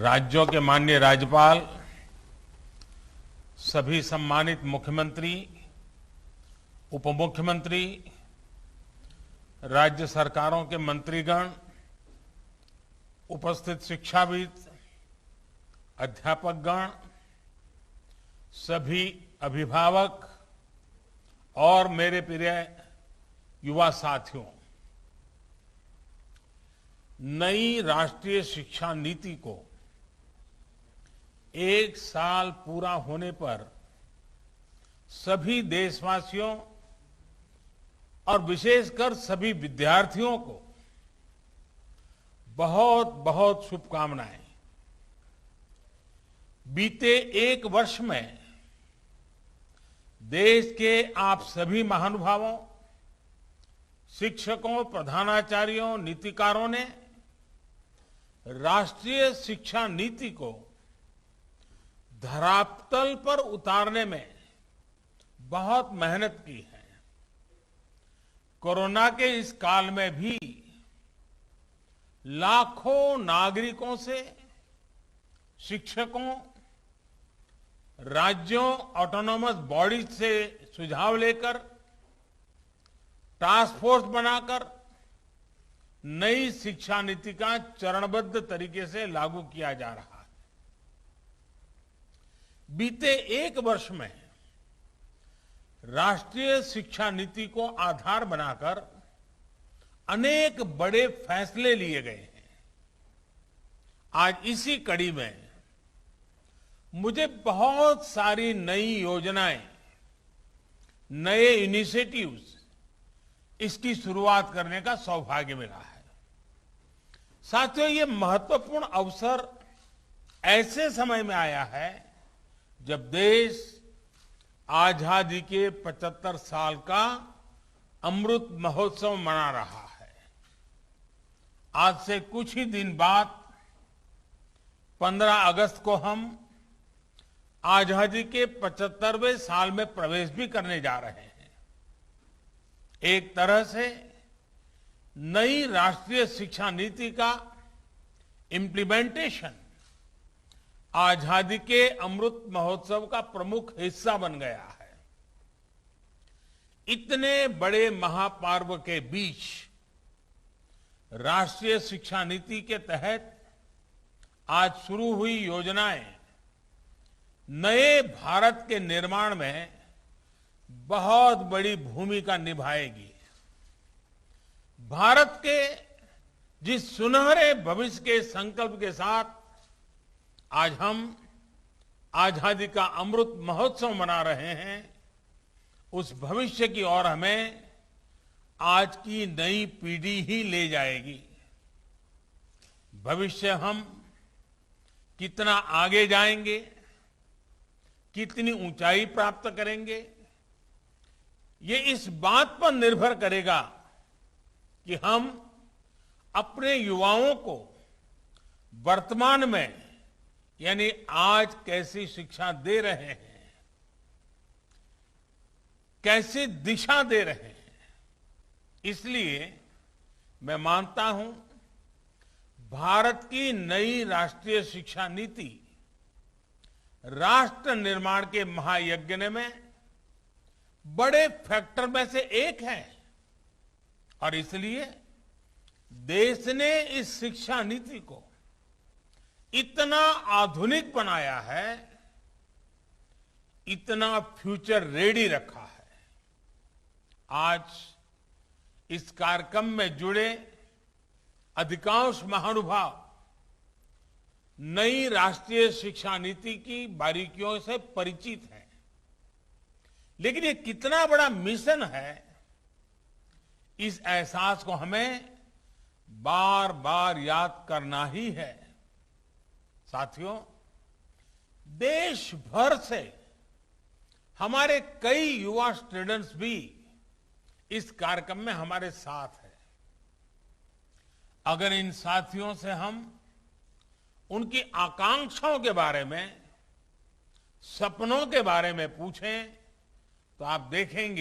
राज्यों के माननीय राज्यपाल, सभी सम्मानित मुख्यमंत्री, उप मुख्यमंत्री, राज्य सरकारों के मंत्रीगण, उपस्थित शिक्षाविद, अध्यापकगण, सभी अभिभावक और मेरे प्रिय युवा साथियों, नई राष्ट्रीय शिक्षा नीति को 1 साल पूरा होने पर सभी देशवासियों और विशेषकर सभी विद्यार्थियों को बहुत बहुत शुभकामनाएं। बीते 1 वर्ष में देश के आप सभी महानुभावों, शिक्षकों, प्रधानाचार्यों, नीतिकारों ने राष्ट्रीय शिक्षा नीति को धरातल पर उतारने में बहुत मेहनत की है। कोरोना के इस काल में भी लाखों नागरिकों से, शिक्षकों, राज्यों, ऑटोनॉमस बॉडीज से सुझाव लेकर टास्क फोर्स बनाकर नई शिक्षा नीति का चरणबद्ध तरीके से लागू किया जा रहा है। बीते 1 वर्ष में राष्ट्रीय शिक्षा नीति को आधार बनाकर अनेक बड़े फैसले लिए गए हैं। आज इसी कड़ी में मुझे बहुत सारी नई योजनाएं, नए इनिशिएटिव्स, इसकी शुरुआत करने का सौभाग्य मिला है। साथियों, ये महत्वपूर्ण अवसर ऐसे समय में आया है जब देश आजादी के 75 साल का अमृत महोत्सव मना रहा है। आज से कुछ ही दिन बाद 15 अगस्त को हम आजादी के 75वें साल में प्रवेश भी करने जा रहे हैं। एक तरह से नई राष्ट्रीय शिक्षा नीति का इम्प्लीमेंटेशन आजादी के अमृत महोत्सव का प्रमुख हिस्सा बन गया है। इतने बड़े महापर्व के बीच राष्ट्रीय शिक्षा नीति के तहत आज शुरू हुई योजनाएं नए भारत के निर्माण में बहुत बड़ी भूमिका निभाएगी। भारत के जिस सुनहरे भविष्य के संकल्प के साथ आज हम आजादी का अमृत महोत्सव मना रहे हैं, उस भविष्य की ओर हमें आज की नई पीढ़ी ही ले जाएगी। भविष्य हम कितना आगे जाएंगे, कितनी ऊंचाई प्राप्त करेंगे, ये इस बात पर निर्भर करेगा कि हम अपने युवाओं को वर्तमान में यानी आज कैसी शिक्षा दे रहे हैं, कैसी दिशा दे रहे हैं। इसलिए मैं मानता हूं भारत की नई राष्ट्रीय शिक्षा नीति राष्ट्र निर्माण के महायज्ञ में बड़े फैक्टर में से एक है और इसलिए देश ने इस शिक्षा नीति को इतना आधुनिक बनाया है, इतना फ्यूचर रेडी रखा है। आज इस कार्यक्रम में जुड़े अधिकांश महानुभाव नई राष्ट्रीय शिक्षा नीति की बारीकियों से परिचित हैं, लेकिन ये कितना बड़ा मिशन है, इस एहसास को हमें बार बार याद करना ही है। साथियों, देश भर से हमारे कई युवा स्टूडेंट्स भी इस कार्यक्रम में हमारे साथ हैं। अगर इन साथियों से हम उनकी आकांक्षाओं के बारे में, सपनों के बारे में पूछें तो आप देखेंगे